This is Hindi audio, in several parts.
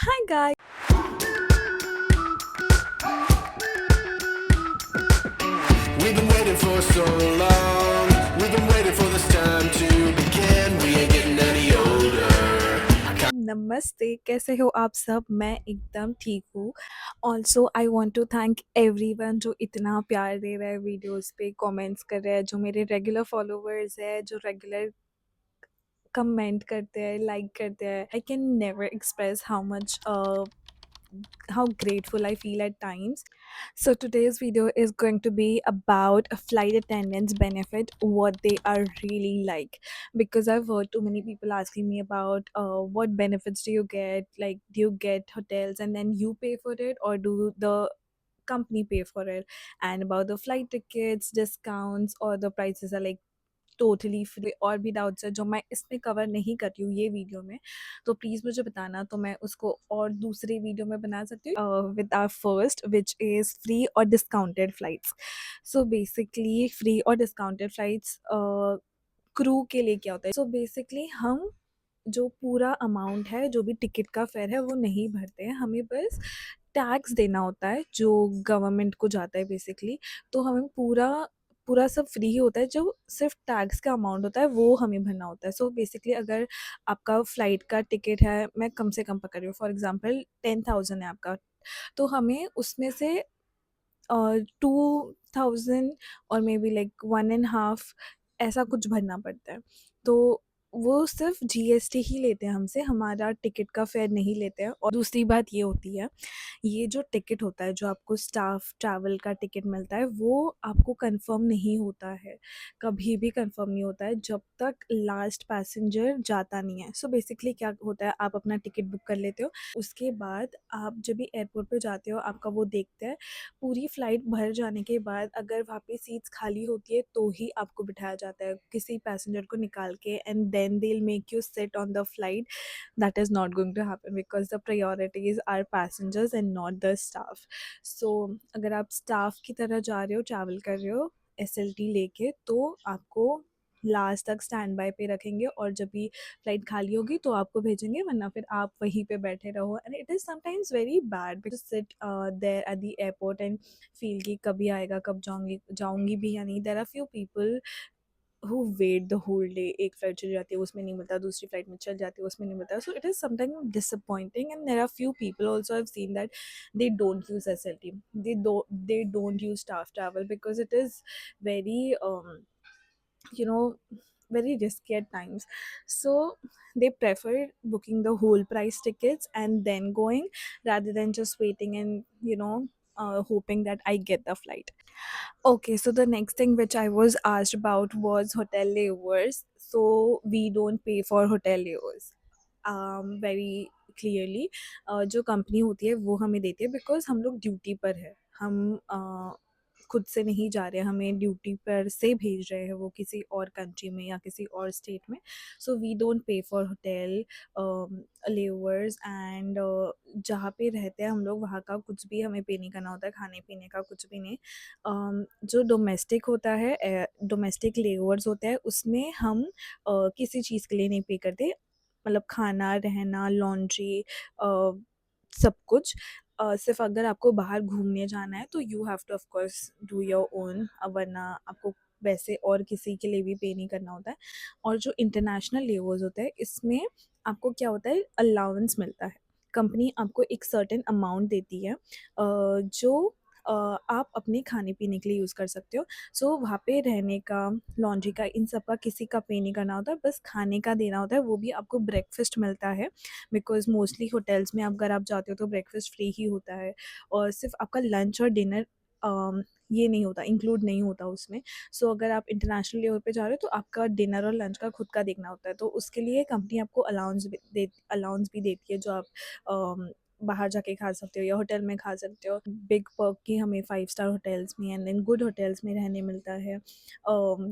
Hi guys. We've been waiting for so long. We've been waiting for this time to begin. We ain't getting any older. नमस्ते, कैसे हो आप सब? मैं एकदम ठीक हूँ। Also I want to thank everyone जो इतना प्यार दे रहा है वीडियोस पे, कमेंट्स कर रहा है, जो मेरे रेगुलर फॉलोवर्स है, जो रेगुलर कमेंट करते हैं, लाइक करते हैं। I can never express how grateful I feel at times. So today's video is going to be about a flight attendants benefit, what they are really like. Because I've heard too many people asking me about what benefits do you get, like do you get hotels and then you pay for it, or do the company pay for it, and about the flight tickets, discounts, or the prices are like totally free. और भी डाउट्स है जो मैं इसमें कवर नहीं कर रही हूँ ये वीडियो में, तो प्लीज़ मुझे बताना, तो मैं उसको और दूसरे वीडियो में बना सकती हूँ। With our first which is free और discounted flights. So basically free और डिस्काउंटेड फ्लाइट्स क्रू के लिए क्या होता है? सो बेसिकली हम जो पूरा अमाउंट है, जो भी टिकट का फेयर है, वो नहीं भरते हैं, हमें बस टैक्स देना होता है जो गवर्नमेंट को जाता है बेसिकली। तो हमें पूरा पूरा सब फ्री ही होता है, जो सिर्फ टैक्स का अमाउंट होता है वो हमें भरना होता है। सो बेसिकली अगर आपका फ्लाइट का टिकट है, मैं कम से कम पकड़ रही हूँ, फॉर एग्जांपल 10,000 है आपका, तो हमें उसमें से 2,000 और मे बी लाइक 1.5 ऐसा कुछ भरना पड़ता है। तो वो सिर्फ़ जीएसटी ही लेते हैं हमसे, हमारा टिकट का फेयर नहीं लेते हैं। और दूसरी बात ये होती है, ये जो टिकट होता है, जो आपको स्टाफ ट्रैवल का टिकट मिलता है, वो आपको कन्फर्म नहीं होता है, कभी भी कन्फर्म नहीं होता है जब तक लास्ट पैसेंजर जाता नहीं है। सो बेसिकली क्या होता है, आप अपना टिकट बुक कर लेते हो, उसके बाद आप जब भी एयरपोर्ट पे जाते हो, आपका वो देखते हैं। पूरी फ्लाइट भर जाने के बाद अगर वहाँ पे सीट्स खाली होती है तो ही आपको बिठाया जाता है, किसी पैसेंजर को निकाल के, and then they will make you sit on the flight. That is not going to happen because the priorities are passengers and not the staff. So अगर आप स्टाफ की तरह जा रहे हो, ट्रैवल कर रहे हो एसएलटी लेके, तो आपको लास्ट तक स्टैंड बाय पे रखेंगे, और जब भी फ्लाइट खाली होगी तो आपको भेजेंगे, वरना फिर आप वहीं पे बैठे रहो। And it is sometimes very bad because sit there at the airport and feel कि कभी आएगा, कब जाऊँगी भी या नहीं। There are few people who wait the whole day, एक फ्लाइट चली जाती है उसमें नहीं मिलता, दूसरी फ्लाइट में चल जाती है उसमें नहीं मिलता। So it is sometime disappointing, and there are few people also I have seen that they don't use SLT, they don't use staff travel because it is very you know very risky at times. So they prefer booking the whole price tickets and then going, rather than just waiting and hoping that I get the flight. Okay, so the next thing which I was asked about was hotel layovers. So we don't pay for hotel layovers. Very clearly, जो कंपनी होती है वो हमें देती है, बिकॉज हम लोग ड्यूटी पर है, हम खुद से नहीं जा रहे हैं, हमें ड्यूटी पर से भेज रहे हैं वो किसी और कंट्री में या किसी और स्टेट में। So we don't pay for hotel layovers, and जहाँ पे रहते हैं हम लोग, वहाँ का कुछ भी हमें पे नहीं करना होता है, खाने पीने का कुछ भी नहीं। जो डोमेस्टिक होता है, डोमेस्टिक लेवर्स होता है, उसमें हम किसी चीज़ के लिए नहीं पे करते, मतलब खाना, रहना, लॉन्ड्री, सब कुछ। सिर्फ़ अगर आपको बाहर घूमने जाना है तो you have two of course do your own, वरना आपको वैसे और किसी के लिए भी पे नहीं करना होता है। और जो इंटरनेशनल लेवर्स होते हैं, इसमें आपको क्या होता है, अलाउंस मिलता है। कंपनी आपको एक सर्टेन अमाउंट देती है, जो आप अपने खाने-पीने के लिए यूज़ कर सकते हो। सो वहाँ पे रहने का, लॉन्ड्री का, इन सब का किसी का पे नहीं करना होता है, बस खाने का देना होता है, वो भी आपको ब्रेकफ़ास्ट मिलता है। बिकॉज़ मोस्टली होटल्स में अगर आप जाते हो तो ब्रेकफ़ास्ट फ्री ही होता है, और सिर्फ़ आपका लंच और डिनर ये नहीं होता, इंक्लूड नहीं होता उसमें। सो अगर आप इंटरनेशनल लेवल पे जा रहे हो तो आपका डिनर और लंच का खुद का देखना होता है, तो उसके लिए कंपनी आपको अलाउंस भी देती है, जो आप बाहर जाके खा सकते हो या होटल में खा सकते हो। बिग पर्क की हमें 5 स्टार होटल्स में एंड देन गुड होटल्स में रहने मिलता है।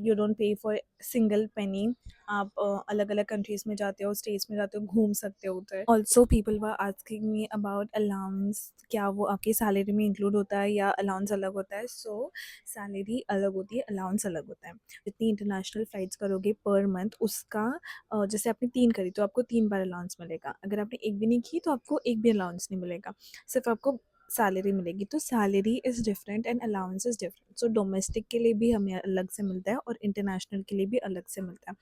You don't pay for single penny आप अलग-अलग कंट्रीज़ में जाते हो, स्टेट्स में जाते हो, घूम सकते हो उधर। Also people were asking me about allowance, क्या वो आपकी सैलरी में इंक्लूड होता है या अलाउंस अलग होता है? सो सैलरी अलग होती है, अलाउंस अलग होता है। जितनी इंटरनेशनल फ़्लाइट्स करोगे पर मंथ उसका जैसे आपने 3 करी तो आपको 3 बार अलाउंस मिलेगा। अगर आपने 1 भी नहीं की तो आपको 1 भी अलाउंस नहीं मिलेगा। सिर्फ़ आपको सैलरी मिलेगी। तो salary is different and allowance is different. So domestic के लिए भी हमें अलग से मिलता है और इंटरनेशनल के लिए भी अलग से मिलता है।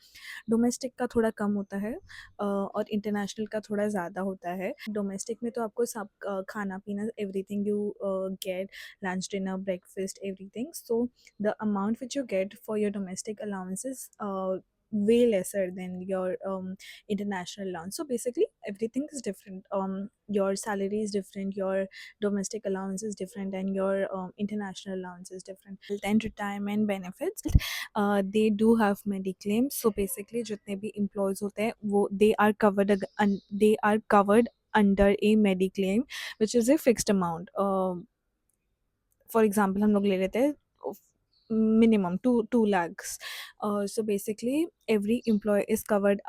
डोमेस्टिक का थोड़ा कम होता है और इंटरनेशनल का थोड़ा ज़्यादा होता है। डोमेस्टिक में तो आपको सब खाना-पीना everything you get, lunch, dinner, breakfast, everything. So the amount which you get for your domestic allowances way lesser than your international allowance. So basically everything is different. Your salary is different, your domestic allowance is different, and your international allowance is different. Then retirement benefits, they do have mediclaim. So basically जितने भी employees होते हैं वो they are covered under a mediclaim which is a fixed amount. For example हम लोग ले लेते हैं minimum 2 lakhs. So basically every employee is covered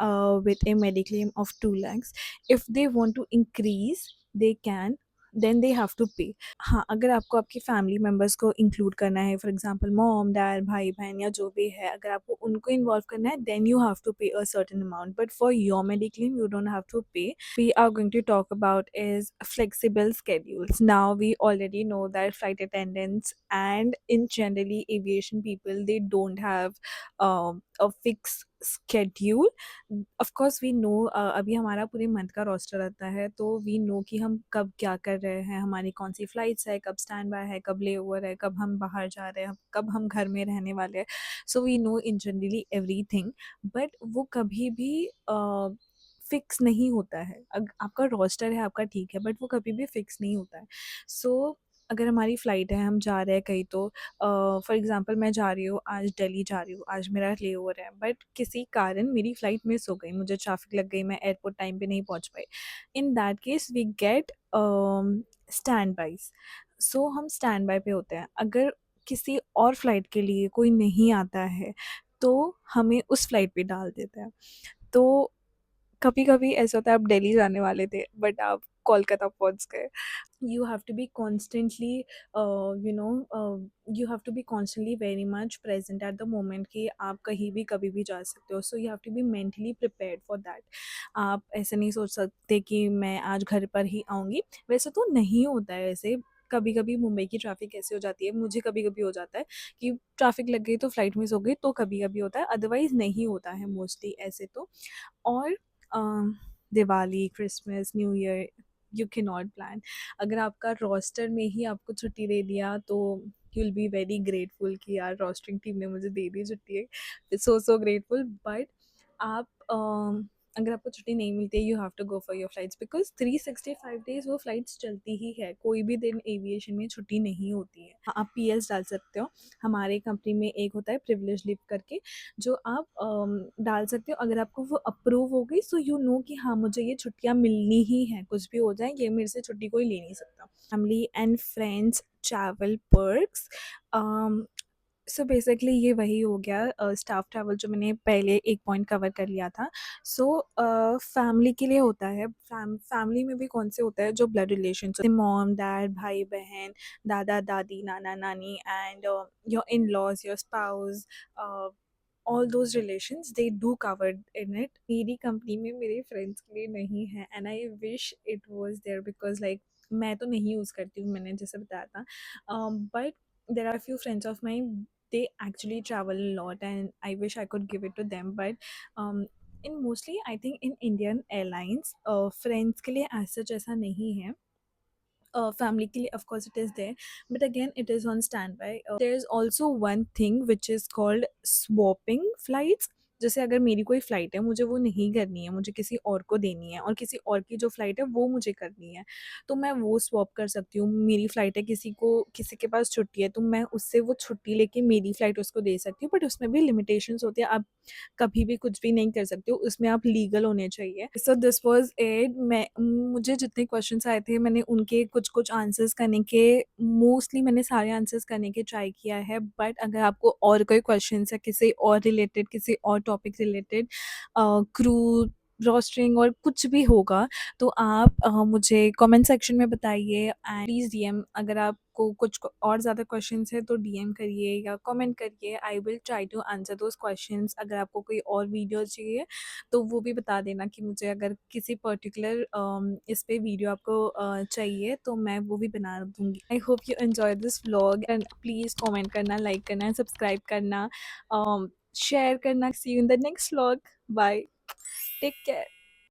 with a mediclaim of 2 lakhs. If they want to increase they can, then they have to pay. हाँ, अगर आपको आपकी फैमिली मेम्बर्स को इंक्लूड करना है, फॉर एग्जांपल मॉम, डैड, भाई बहन या जो भी है, अगर आपको उनको इन्वॉल्व करना है देन यू हैव टू पे a certain amount, but for your mediclaim you don't have to pay. We are going to talk about is flexible schedules. Now we already know that flight attendants and in generally aviation people, they don't have a fixed schedule. Of course we know अभी हमारा पूरे मंथ का रोस्टर रहता है तो we know कि हम कब क्या कर रहे हैं, हमारी कौन सी फ्लाइट्स है, कब स्टैंड बाय है, कब ले ओवर है, कब हम बाहर जा रहे हैं, कब हम घर में रहने वाले हैं. So we know in generally everything, but वो कभी भी फिक्स नहीं होता है. आपका रोस्टर है आपका ठीक है, बट वो कभी भी फिक्स नहीं होता है. सो अगर हमारी फ़्लाइट है, हम जा रहे हैं कहीं, तो फॉर एग्ज़ाम्पल मैं जा रही हूँ, आज दिल्ली जा रही हूँ, आज मेरा ले ओवर है, बट किसी कारण मेरी फ़्लाइट मिस हो गई, मुझे ट्रैफ़िक लग गई, मैं एयरपोर्ट टाइम पे नहीं पहुँच पाई. In that case we get standbys. So हम स्टैंड बाय पे होते हैं. अगर किसी और फ़्लाइट के लिए कोई नहीं आता है, तो हमें उस फ़्लाइट पे डाल देते हैं. तो कभी-कभी ऐसा होता है आप दिल्ली जाने वाले थे बट आप कोलकाता पहुँच गए. You have to be constantly you have to be constantly very much present at the moment कि आप कहीं भी कभी भी जा सकते हो. So you have to be mentally prepared for that. आप ऐसे नहीं सोच सकते कि मैं आज घर पर ही आऊँगी. वैसे तो नहीं होता है ऐसे. कभी-कभी मुंबई की ट्रैफ़िक ऐसी हो जाती है, मुझे कभी-कभी हो जाता है कि ट्रैफ़िक लग गई तो फ्लाइट मिस हो गई, तो कभी-कभी होता है, अदरवाइज़ नहीं होता है मोस्टली ऐसे तो. और Diwali, Christmas, new year you can not plan. अगर आपका रोस्टर में ही आपको छुट्टी दे दिया तो you will be very grateful कि यार रोस्टरिंग टीम ने मुझे दे दी छुट्टी. So grateful. बट आप अगर आपको छुट्टी नहीं मिलती है you have to go for your flights because 365 days वो फ्लाइट्स चलती ही है. कोई भी दिन एविएशन में छुट्टी नहीं होती है. आप पीएस डाल सकते हो. हमारे कंपनी में एक होता है प्रिविलेज लीव करके जो आप डाल सकते हो. अगर आपको वो अप्रूव हो गई सो यू नो कि हाँ मुझे ये छुट्टियाँ मिलनी ही हैं, कुछ भी हो जाए ये मेरे से छुट्टी कोई ले नहीं सकता. Family and friends travel perks. So basically ये वही हो गया स्टाफ ट्रैवल जो मैंने पहले एक पॉइंट कवर कर लिया था. सो फैमिली के लिए होता है. फैमिली में भी कौन से होता है जो ब्लड रिलेशन, मॉम, डैड, भाई बहन, दादा दादी, नाना नानी and your in laws, your spouse, all those relations they do covered in it. मेरी कंपनी में मेरे फ्रेंड्स के लिए नहीं है and I wish it was there because like मैं तो नहीं यूज़ करती हूँ, मैंने जैसे बताया था. But there are a few friends of mine, they actually travel a lot and I wish I could give it to them. But in mostly I think in Indian Airlines friends के लिए as such ऐसा नहीं है. Family के लिए of course it is there, but again it is on standby. There is also one thing which is called swapping flights. जैसे अगर मेरी कोई फ़्लाइट है मुझे वो नहीं करनी है, मुझे किसी और को देनी है और किसी और की जो फ़्लाइट है वो मुझे करनी है, तो मैं वो स्वैप कर सकती हूँ. मेरी फ़्लाइट है, किसी के पास छुट्टी है तो मैं उससे वो छुट्टी लेके मेरी फ़्लाइट उसको दे सकती हूँ, बट उसमें भी लिमिटेशंस होती है. आप कभी भी कुछ भी नहीं कर सकते हो, उसमें आप लीगल होने चाहिए। So this was it. मुझे जितने क्वेश्चन्स आए थे मैंने उनके कुछ-कुछ आंसर्स करने के मोस्टली मैंने सारे आंसर्स करने के ट्राई किया है। बट अगर आपको और कोई क्वेश्चन्स है किसी और रिलेटेड, किसी और टॉपिक रिलेटेड, क्रू, रोस्टरिंग और कुछ भी होगा, तो आप मुझे कमेंट सेक्शन में बताइए एंड प्लीज़ डीएम, अगर आपको कुछ और ज़्यादा क्वेश्चंस है तो डीएम करिए या कमेंट करिए। I will try to answer those questions. अगर आपको कोई और वीडियो चाहिए तो वो भी बता देना कि मुझे अगर किसी पर्टिकुलर इस पे वीडियो आपको चाहिए तो मैं वो भी बना दूँगी। I hope you enjoy this vlog and please comment करना, लाइक करना, सब्सक्राइब करना, शेयर करना। See you in the next vlog. Bye, take care.